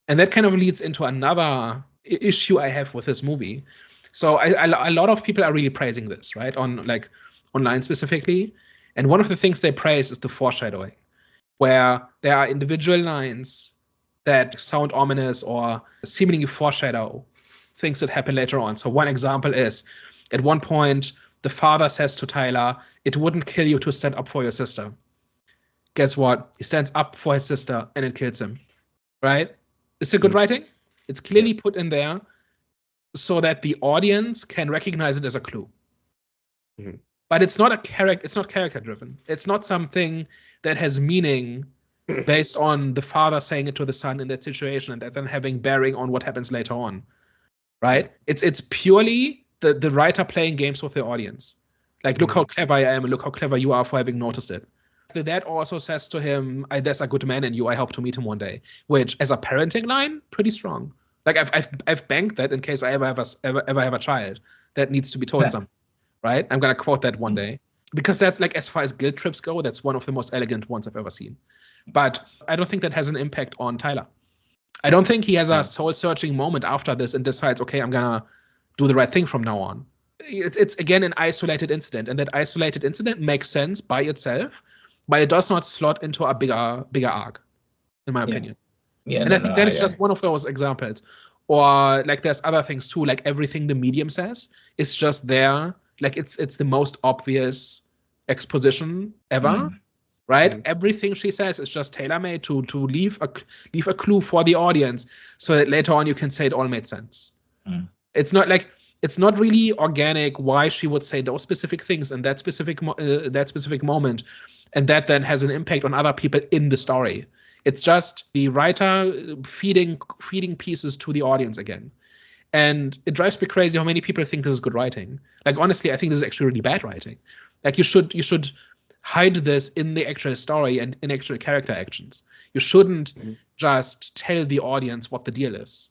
And that kind of leads into another issue I have with this movie. So a lot of people are really praising this, right? Online specifically. And one of the things they praise is the foreshadowing, where there are individual lines that sound ominous or seemingly foreshadow things that happen later on. So one example is, at one point, the father says to Tyler, "It wouldn't kill you to stand up for your sister." Guess what? He stands up for his sister and it kills him, right? Is it good writing? It's clearly put in there so that the audience can recognize it as a clue. Mm-hmm. But it's not character driven. It's not something that has meaning based on the father saying it to the son in that situation and that then having bearing on what happens later on. Right? It's purely the writer playing games with the audience. Like, look how clever I am and look how clever you are for having noticed it. The dad also says to him, "There's a good man in you. I hope to meet him one day," which, as a parenting line, pretty strong. Like, I've banked that in case I ever have a child that needs to be told something, right? I'm gonna quote that one day because that's, like, as far as guilt trips go, that's one of the most elegant ones I've ever seen. But I don't think that has an impact on Tyler. I don't think he has a soul-searching moment after this and decides, okay, I'm gonna do the right thing from now on. It's again an isolated incident, and that isolated incident makes sense by itself, but it does not slot into a bigger arc, in my opinion. Yeah, and I think that is just one of those examples. Or, like, there's other things too, like everything the medium says is just there. Like, it's the most obvious exposition ever, right? Everything she says is just tailor-made to leave a clue for the audience so that later on you can say it all made sense. It's not really organic why she would say those specific things in that specific moment, and that then has an impact on other people in the story. It's just the writer feeding pieces to the audience again. And it drives me crazy how many people think this is good writing. Like, honestly, I think this is actually really bad writing. Like, you should hide this in the actual story and in actual character actions. You shouldn't just tell the audience what the deal is.